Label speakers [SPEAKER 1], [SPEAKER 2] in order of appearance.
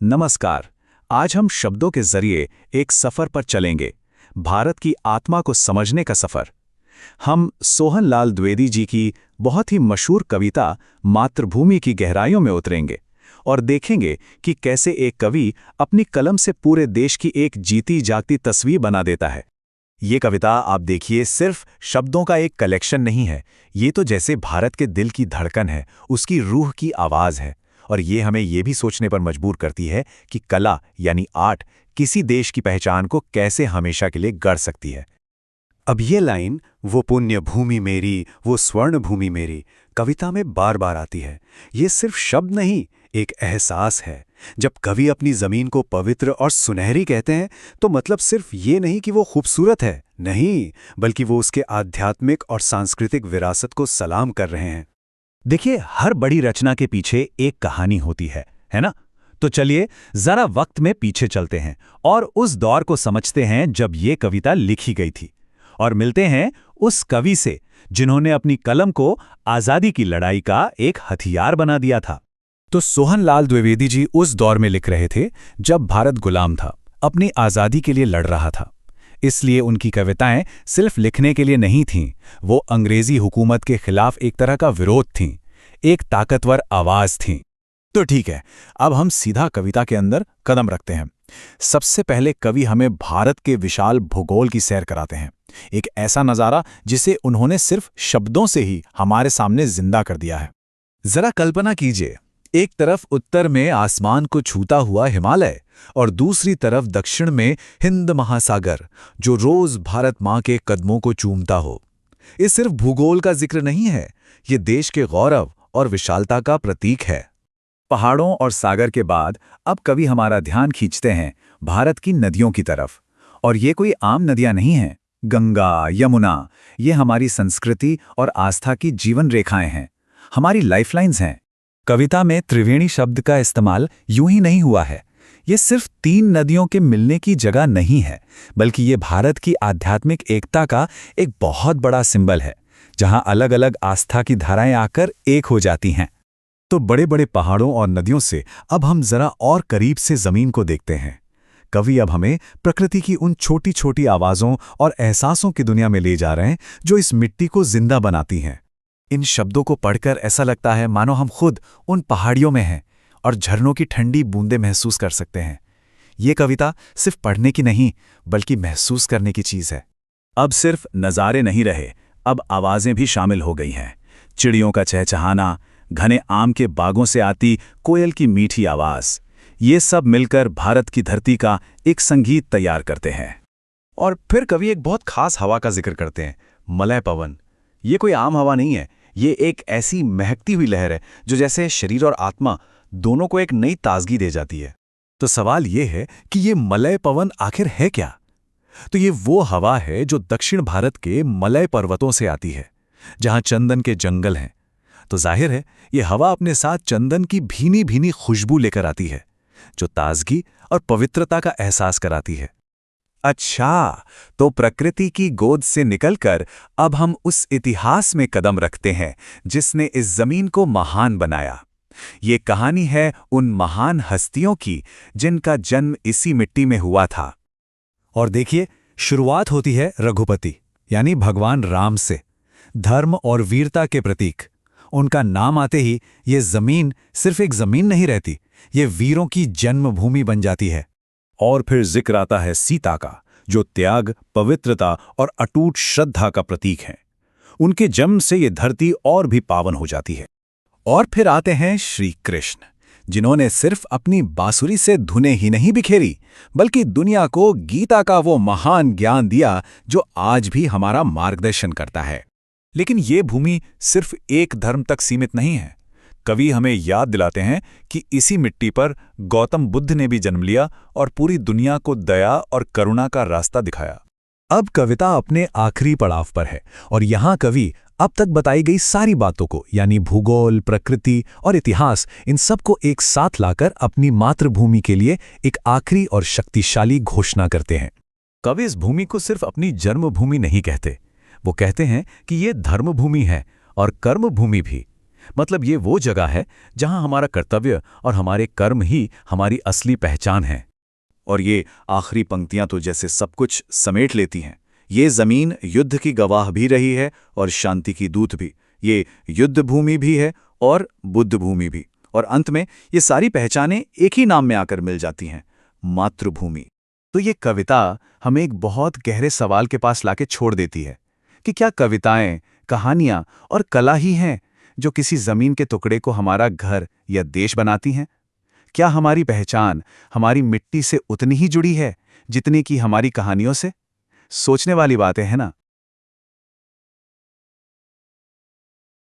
[SPEAKER 1] नमस्कार। आज हम शब्दों के जरिए एक सफर पर चलेंगे, भारत की आत्मा को समझने का सफर। हम सोहनलाल द्विवेदी जी की बहुत ही मशहूर कविता मातृभूमि की गहराइयों में उतरेंगे और देखेंगे कि कैसे एक कवि अपनी कलम से पूरे देश की एक जीती जागती तस्वीर बना देता है।
[SPEAKER 2] ये कविता आप देखिए सिर्फ शब्दों का एक कलेक्शन नहीं है, ये तो जैसे भारत के दिल की धड़कन है, उसकी रूह की आवाज़ है। और ये हमें ये भी सोचने पर मजबूर करती है कि कला यानी आर्ट किसी देश की पहचान को कैसे हमेशा के लिए गढ़ सकती है। अब ये लाइन, वो पुण्य भूमि मेरी, वो स्वर्ण भूमि मेरी, कविता में बार बार आती है। ये सिर्फ शब्द नहीं, एक एहसास है। जब कवि अपनी जमीन को पवित्र और सुनहरी कहते हैं तो मतलब सिर्फ ये नहीं कि वो खूबसूरत है, नहीं, बल्कि वो उसके आध्यात्मिक और सांस्कृतिक विरासत को सलाम कर रहे हैं।
[SPEAKER 1] देखिए, हर बड़ी रचना के पीछे एक कहानी होती है ना? तो चलिए जरा वक्त में पीछे चलते हैं और उस दौर को समझते हैं जब ये कविता लिखी गई थी, और मिलते हैं उस कवि से जिन्होंने अपनी कलम को आजादी की लड़ाई का एक हथियार बना दिया था। तो सोहनलाल द्विवेदी जी उस दौर में लिख रहे थे जब भारत गुलाम था, अपनी आजादी के लिए लड़ रहा था। इसलिए उनकी कविताएं सिर्फ लिखने के लिए नहीं थीं, वो अंग्रेजी हुकूमत के खिलाफ एक तरह का विरोध थीं, एक ताकतवर आवाज थीं।
[SPEAKER 2] तो ठीक है, अब हम सीधा कविता के अंदर कदम रखते हैं। सबसे पहले कवि हमें भारत के विशाल भूगोल की सैर कराते हैं, एक ऐसा नज़ारा जिसे उन्होंने सिर्फ शब्दों से ही हमारे सामने जिंदा कर दिया है।
[SPEAKER 1] जरा कल्पना कीजिए, एक तरफ उत्तर में आसमान को छूता हुआ हिमालय और दूसरी तरफ दक्षिण में हिंद महासागर, जो रोज भारत माँ के कदमों को चूमता हो। ये सिर्फ भूगोल का जिक्र नहीं है, ये देश के गौरव और विशालता का प्रतीक है।
[SPEAKER 2] पहाड़ों और सागर के बाद अब कवि हमारा ध्यान खींचते हैं भारत की नदियों की तरफ। और ये कोई आम नदियां नहीं हैं। गंगा, यमुना, ये हमारी संस्कृति और आस्था की जीवन रेखाएं हैं, हमारी लाइफलाइंस हैं।
[SPEAKER 1] कविता में त्रिवेणी शब्द का इस्तेमाल यूं ही नहीं हुआ है। ये सिर्फ तीन नदियों के मिलने की जगह नहीं है, बल्कि ये भारत की आध्यात्मिक एकता का एक बहुत बड़ा सिंबल है, जहां अलग अलग आस्था की धाराएं आकर एक हो जाती हैं।
[SPEAKER 2] तो बड़े बड़े पहाड़ों और नदियों से अब हम जरा और करीब से जमीन को देखते हैं। कवि अब हमें प्रकृति की उन छोटी छोटी आवाज़ों और एहसासों की दुनिया में ले जा रहे हैं जो इस मिट्टी को जिंदा बनाती हैं। इन शब्दों को पढ़कर ऐसा लगता है मानो हम खुद उन पहाड़ियों में हैं और झरनों की ठंडी बूंदें महसूस कर सकते हैं। ये कविता सिर्फ पढ़ने की नहीं, बल्कि महसूस करने की चीज़ है।
[SPEAKER 1] अब सिर्फ नज़ारे नहीं रहे, अब आवाज़ें भी शामिल हो गई हैं। चिड़ियों का चहचहाना, घने आम के बागों से आती कोयल की मीठी आवाज़, ये सब मिलकर भारत की धरती का एक संगीत तैयार करते हैं।
[SPEAKER 2] और फिर कवि एक बहुत खास हवा का जिक्र करते हैं, मलय पवन। ये कोई आम हवा नहीं है, ये एक ऐसी महकती हुई लहर है जो जैसे शरीर और आत्मा दोनों को एक नई ताजगी दे जाती है। तो सवाल ये है कि ये मलय पवन आखिर है क्या? तो ये वो हवा है जो दक्षिण भारत के मलय पर्वतों से आती है, जहां चंदन के जंगल हैं। तो जाहिर है ये हवा अपने साथ चंदन की भीनी भीनी खुशबू लेकर आती है, जो ताजगी और पवित्रता का एहसास कराती है। अच्छा, तो प्रकृति की गोद से निकलकर अब हम उस इतिहास में कदम रखते हैं जिसने इस जमीन को महान बनाया। ये कहानी है उन महान हस्तियों की जिनका जन्म इसी मिट्टी में हुआ था।
[SPEAKER 1] और देखिए, शुरुआत होती है रघुपति यानी भगवान राम से, धर्म और वीरता के प्रतीक। उनका नाम आते ही ये जमीन सिर्फ एक जमीन नहीं रहती, ये वीरों की जन्मभूमि बन जाती है।
[SPEAKER 2] और फिर जिक्र आता है सीता का, जो त्याग, पवित्रता और अटूट श्रद्धा का प्रतीक है। उनके जन्म से ये धरती और भी पावन हो जाती है।
[SPEAKER 1] और फिर आते हैं श्री कृष्ण, जिन्होंने सिर्फ अपनी बांसुरी से धुनें ही नहीं बिखेरी, बल्कि दुनिया को गीता का वो महान ज्ञान दिया जो आज भी हमारा मार्गदर्शन करता है।
[SPEAKER 2] लेकिन ये भूमि सिर्फ एक धर्म तक सीमित नहीं है। कवि हमें याद दिलाते हैं कि इसी मिट्टी पर गौतम बुद्ध ने भी जन्म लिया और पूरी दुनिया को दया और करुणा का रास्ता दिखाया।
[SPEAKER 1] अब कविता अपने आखिरी पड़ाव पर है और यहाँ कवि अब तक बताई गई सारी बातों को, यानी भूगोल, प्रकृति और इतिहास, इन सब को एक साथ लाकर अपनी मातृभूमि के लिए एक आखिरी और शक्तिशाली घोषणा करते हैं।
[SPEAKER 2] कवि इस भूमि को सिर्फ अपनी जन्मभूमि नहीं कहते, वो कहते हैं कि ये धर्मभूमि है और कर्मभूमि भी। मतलब ये वो जगह है जहां हमारा कर्तव्य और हमारे कर्म ही हमारी असली पहचान है।
[SPEAKER 1] और ये आखिरी पंक्तियां तो जैसे सब कुछ समेट लेती हैं। ये जमीन युद्ध की गवाह भी रही है और शांति की दूत भी। ये युद्ध भूमि भी है और बुद्ध भूमि भी। और अंत में ये सारी पहचानें एक ही नाम में आकर मिल जाती हैं, मातृभूमि।
[SPEAKER 2] तो ये कविता हमें एक बहुत गहरे सवाल के पास लाके छोड़ देती है कि क्या कविताएं, कहानियां और कला ही हैं जो किसी जमीन के टुकड़े को हमारा घर या देश बनाती हैं? क्या हमारी पहचान हमारी मिट्टी से उतनी ही जुड़ी है जितनी कि हमारी कहानियों से? सोचने वाली बातें हैं ना।